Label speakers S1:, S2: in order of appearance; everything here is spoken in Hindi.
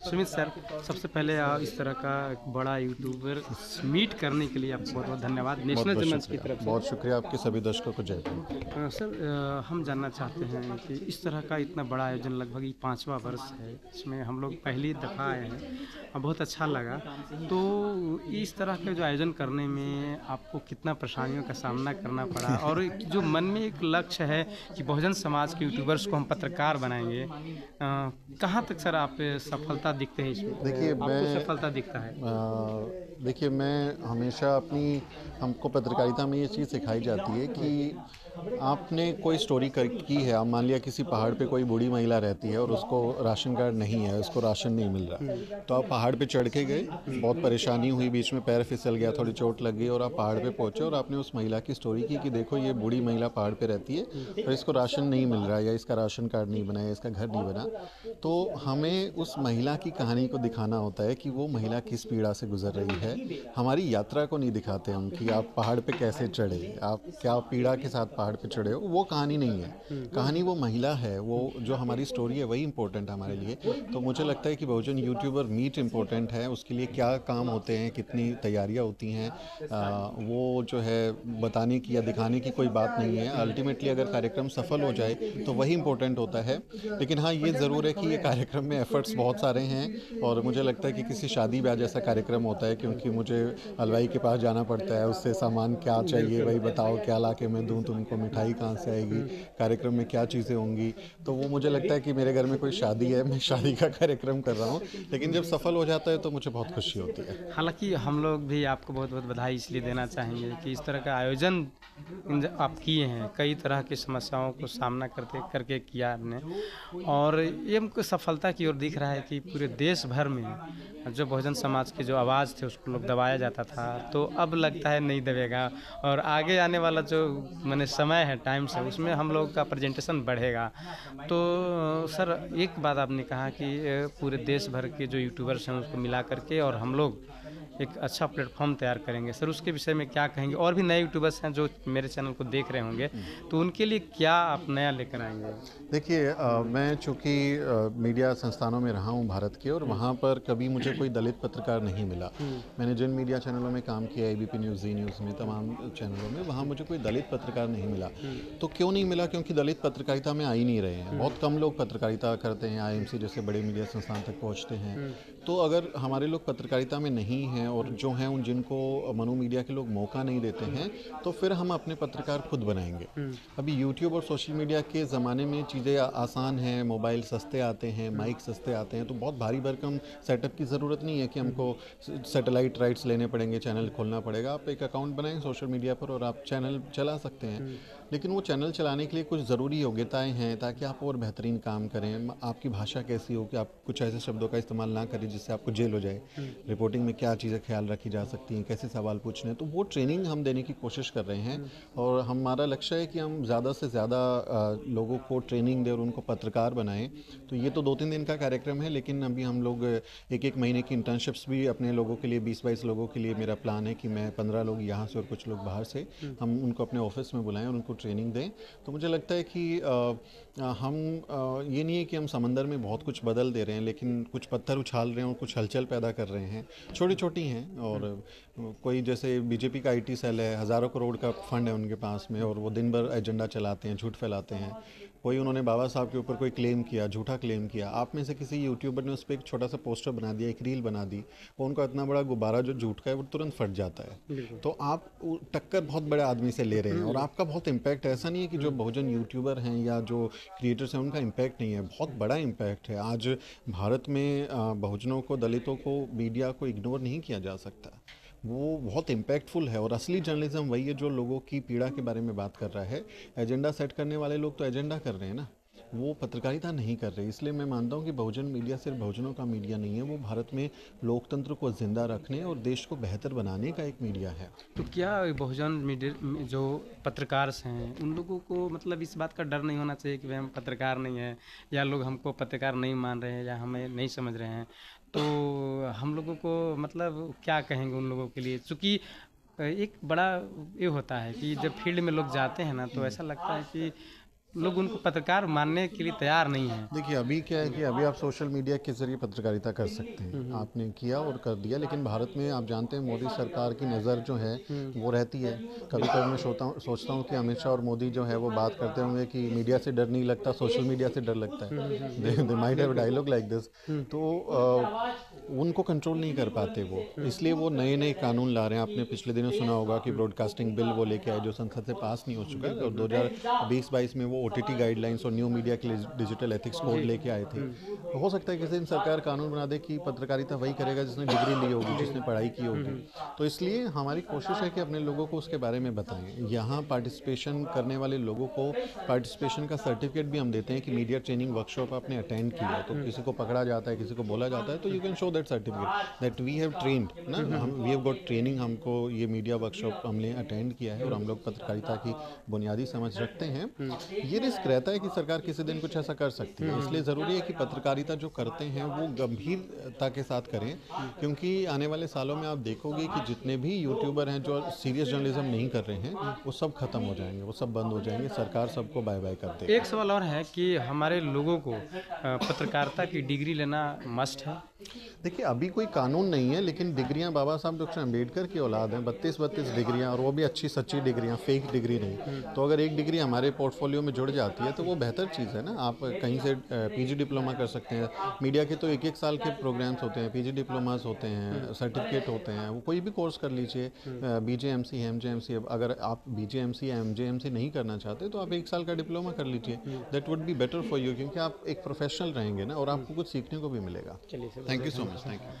S1: सुमित सर, सबसे पहले इस तरह का एक बड़ा यूट्यूबर मीट करने के लिए आपको बहुत बहुत धन्यवाद
S2: बहुत
S1: नेशनल
S2: बहुत
S1: चैनल्स की
S2: शुक्रिया,
S1: तरफ से।
S2: बहुत शुक्रिया आपके सभी दर्शकों को जय हिंद।
S1: सर, हम जानना चाहते हैं कि इस तरह का इतना बड़ा आयोजन, लगभग ये 5वां वर्ष है, इसमें हम लोग पहली दफ़ा आए हैं और बहुत अच्छा लगा। तो इस तरह के जो आयोजन करने में आपको कितना परेशानियों का सामना करना पड़ा, और जो मन में एक लक्ष्य है कि बहुजन समाज के यूट्यूबर्स को हम पत्रकार बनाएंगे, कहाँ तक सर आप सफलता दिखते हैं इसमें,
S2: देखिए
S1: आपको सफलता दिखता है?
S2: देखिए मैं हमेशा अपनी हमको पत्रकारिता में ये चीज़ सिखाई जाती है कि आपने कोई स्टोरी की है। आप मान लिया किसी पहाड़ पे कोई बूढ़ी महिला रहती है और उसको राशन कार्ड नहीं है, उसको राशन नहीं मिल रहा, तो आप पहाड़ पे चढ़ के गए, बहुत परेशानी हुई, बीच में पैर फिसल गया, थोड़ी चोट लग गई और आप पहाड़ पे पहुंचे और आपने उस महिला की स्टोरी की कि देखो ये बूढ़ी महिला पहाड़ पे रहती है और इसको राशन नहीं मिल रहा, या इसका राशन कार्ड नहीं बना, या इसका घर नहीं बना। तो हमें उस महिला की कहानी को दिखाना होता है कि वो महिला किस पीड़ा से गुजर रही है। हमारी यात्रा को नहीं दिखाते हम कि आप पहाड़ पे कैसे चढ़े, आप क्या पीड़ा के साथ पहाड़ पे चढ़े हो, वो कहानी नहीं है। कहानी वो महिला है, वो जो हमारी स्टोरी है वही इंपॉर्टेंट है हमारे लिए। तो मुझे लगता है कि बहुजन यूट्यूबर मीट इंपॉर्टेंट है, उसके लिए क्या काम होते हैं, कितनी तैयारियां होती हैं, वो जो है बताने की या दिखाने की कोई बात नहीं है। अल्टीमेटली अगर कार्यक्रम सफल हो जाए तो वही इंपॉर्टेंट होता है। लेकिन हाँ, ये ज़रूर है कि ये कार्यक्रम में एफर्ट्स बहुत सारे हैं और मुझे लगता है कि किसी शादी ब्याह जैसा कार्यक्रम होता है, क्योंकि मुझे हलवाई के पास जाना पड़ता है, उससे सामान क्या चाहिए वही बताओ, क्या ला के मैं दूँ तुमको, मिठाई कहाँ से आएगी, कार्यक्रम में क्या चीज़ें होंगी। तो वो मुझे लगता है कि मेरे घर में कोई शादी है, मैं शादी का कार्यक्रम कर रहा हूँ। लेकिन जब सफल हो जाता है तो मुझे बहुत खुशी होती है।
S1: हालांकि हम लोग भी आपको बहुत बहुत बधाई इसलिए देना चाहेंगे कि इस तरह का आयोजन आप किए हैं, कई तरह की समस्याओं को सामना करते करके किया आपने, और ये हमको सफलता की ओर दिख रहा है कि पूरे देश भर में जो बहुजन समाज के जो आवाज़ थे उसको लोग दबाया जाता था, तो अब लगता है नहीं दबेगा, और आगे आने वाला जो मैंने समय है, टाइम से, उसमें हम लोग का प्रेजेंटेशन बढ़ेगा। तो सर, एक बात आपने कहा कि पूरे देश भर के जो यूट्यूबर्स हैं उसको मिला करके और हम लोग एक अच्छा प्लेटफॉर्म तैयार करेंगे, सर उसके विषय में क्या कहेंगे? और भी नए यूट्यूबर्स हैं जो मेरे चैनल को देख रहे होंगे, तो उनके लिए क्या आप नया लेकर आएंगे?
S2: देखिए मैं चूँकि मीडिया संस्थानों में रहा हूँ भारत के, और वहाँ पर कभी मुझे कोई दलित पत्रकार नहीं मिला। मैंने जिन मीडिया चैनलों में काम किया, एबीपी न्यूज़, जी न्यूज़ में, तमाम चैनलों में, वहाँ मुझे कोई दलित पत्रकार नहीं मिला। तो क्यों नहीं मिला? क्योंकि दलित पत्रकारिता में आ ही नहीं रहे हैं। बहुत कम लोग पत्रकारिता करते हैं, आईएमसी जैसे बड़े मीडिया संस्थान तक पहुँचते हैं। तो अगर हमारे लोग पत्रकारिता में नहीं हैं और जो हैं उन जिनको मनु मीडिया के लोग मौका नहीं देते हैं, तो फिर हम अपने पत्रकार खुद बनाएंगे। अभी यूट्यूब और सोशल मीडिया के ज़माने में चीज़ें आसान हैं, मोबाइल सस्ते आते हैं, माइक सस्ते आते हैं, तो बहुत भारी भरकम सेटअप की ज़रूरत नहीं है कि हमको सैटेलाइट राइट्स लेने पड़ेंगे, चैनल खोलना पड़ेगा। आप एक अकाउंट बनाएं सोशल मीडिया पर और आप चैनल चला सकते हैं। लेकिन वो चैनल चलाने के लिए कुछ ज़रूरी योग्यताएं हैं ताकि आप और बेहतरीन काम करें। आपकी भाषा कैसी हो कि आप कुछ ऐसे शब्दों का इस्तेमाल ना करें जिससे आपको जेल हो जाए। रिपोर्टिंग में क्या चीज़ें ख्याल रखी जा सकती हैं, कैसे सवाल पूछने हैं, तो वो ट्रेनिंग हम देने की कोशिश कर रहे हैं। और हमारा लक्ष्य है कि हम ज़्यादा से ज़्यादा लोगों को ट्रेनिंग दें और उनको पत्रकार बनाएं। तो ये तो 2-3 दिन का कार्यक्रम है, लेकिन अभी हम लोग एक महीने की इंटर्नशिप्स भी अपने लोगों के लिए, 20-22 लोगों के लिए मेरा प्लान है कि मैं 15 लोग यहाँ से और कुछ लोग बाहर से, हम उनको अपने ऑफिस में बुलाएं और उनको ट्रेनिंग दें। तो मुझे लगता है कि हम ये नहीं है कि हम समंदर में बहुत कुछ बदल दे रहे हैं, लेकिन कुछ पत्थर उछाल रहे हैं और कुछ हलचल पैदा कर रहे हैं, छोटी छोटी हैं। और कोई जैसे बीजेपी का आईटी सेल है, हज़ारों करोड़ का फंड है उनके पास में, और वो दिन भर एजेंडा चलाते हैं, झूठ फैलाते हैं। कोई उन्होंने बाबा साहब के ऊपर कोई क्लेम किया, झूठा क्लेम किया, आप में से किसी यूट्यूबर ने उस पर एक छोटा सा पोस्टर बना दिया, एक रील बना दी, वो उनका इतना बड़ा गुब्बारा जो झूठ का है वो तुरंत फट जाता है। तो आप टक्कर बहुत बड़े आदमी से ले रहे हैं और आपका बहुत इम्पैक्ट है। ऐसा नहीं है कि जो बहुजन यूट्यूबर हैं या जो क्रिएटर्स हैं उनका इम्पैक्ट नहीं है, बहुत बड़ा इम्पैक्ट है। आज भारत में बहुजनों को, दलितों को, मीडिया को इग्नोर नहीं किया जा सकता। वो बहुत इम्पैक्टफुल है, और असली जर्नलिज्म वही है जो लोगों की पीड़ा के बारे में बात कर रहा है। एजेंडा सेट करने वाले लोग तो एजेंडा कर रहे हैं ना, वो पत्रकारिता नहीं कर रहे। इसलिए मैं मानता हूँ कि बहुजन मीडिया सिर्फ बहुजनों का मीडिया नहीं है, वो भारत में लोकतंत्र को जिंदा रखने और देश को बेहतर बनाने का एक मीडिया है।
S1: तो क्या बहुजन मीडिया जो पत्रकार हैं उन लोगों को मतलब इस बात का डर नहीं होना चाहिए कि भाई हम पत्रकार नहीं हैं, या लोग हमको पत्रकार नहीं मान रहे हैं या हमें नहीं समझ रहे हैं, तो हम लोगों को मतलब क्या कहेंगे उन लोगों के लिए? चूँकि एक बड़ा ये होता है कि जब फील्ड में लोग जाते हैं ना, तो ऐसा लगता है कि लोग उनको पत्रकार मानने के लिए तैयार नहीं हैं।
S2: देखिए अभी क्या है कि अभी आप सोशल मीडिया के जरिए पत्रकारिता कर सकते हैं, आपने किया और कर दिया, लेकिन भारत में आप जानते हैं मोदी सरकार की नज़र जो है वो रहती है। कभी कभी मैं सोचता हूँ कि अमित शाह और मोदी जो है वो बात करते होंगे कि मीडिया से डर नहीं लगता, सोशल मीडिया से डर लगता है। They might have dialogue like this. तो उनको कंट्रोल नहीं कर पाते वो, इसलिए वो नए नए कानून ला रहे हैं। आपने पिछले दिनों सुना होगा कि ब्रॉडकास्टिंग बिल वो लेके आए जो संसद से पास नहीं हो चुका है, और 2020-22 में वो OTT गाइडलाइंस और न्यू मीडिया के लिए डिजिटल एथिक्स कोड लेके आए थे। तो हो सकता है किसी दिन सरकार कानून बना दे कि पत्रकारिता वही करेगा जिसने डिग्री ली होगी, जिसने पढ़ाई की होगी। तो इसलिए हमारी कोशिश है कि अपने लोगों को उसके बारे में बताएं। यहाँ पार्टिसिपेशन करने वाले लोगों को पार्टिसिपेशन का सर्टिफिकेट भी हम देते हैं कि मीडिया ट्रेनिंग वर्कशॉप आपने अटेंड किया है। तो किसी को पकड़ा जाता है, किसी को बोला जाता है, तो you can show that certificate that we have trained ना, हम वी हैव गॉट ट्रेनिंग, हमको ये मीडिया वर्कशॉप हमने अटेंड किया है और हम लोग पत्रकारिता की बुनियादी समझ रखते हैं। ये रिस्क रहता है कि सरकार किसी दिन कुछ ऐसा कर सकती है, इसलिए ज़रूरी है कि पत्रकारिता जो करते हैं वो गंभीरता के साथ करें, क्योंकि आने वाले सालों में आप देखोगे कि जितने भी यूट्यूबर हैं जो सीरियस जर्नलिज्म नहीं कर रहे हैं वो सब खत्म हो जाएंगे, वो सब बंद हो जाएंगे, सरकार सबको बाय बाय कर देगी।
S1: एक सवाल और है कि हमारे लोगों को पत्रकारिता की डिग्री लेना मस्ट है?
S2: देखिए अभी कोई कानून नहीं है, लेकिन डिग्रियां बाबा साहब डॉक्टर अम्बेडकर की औलाद हैं, 32 डिग्रियां, और वो भी अच्छी सच्ची डिग्रियां, फेक डिग्री नहीं। तो अगर एक डिग्री हमारे पोर्टफोलियो में जुड़ जाती है तो वो बेहतर चीज़ है ना। आप कहीं से PG डिप्लोमा कर सकते हैं। मीडिया के तो 1-1 साल के प्रोग्राम्स होते हैं, PG डिप्लोमास होते हैं, सर्टिफिकेट होते हैं, वो कोई भी कोर्स कर लीजिए। BJMC MJMC, अगर आप BJMC या MJMC नहीं करना चाहते तो आप 1 साल का डिप्लोमा कर लीजिए, that would be better for you, क्योंकि आप एक प्रोफेशनल रहेंगे ना और आपको कुछ सीखने को भी मिलेगा।
S1: चलिए sir,
S2: thank you so much, thank you.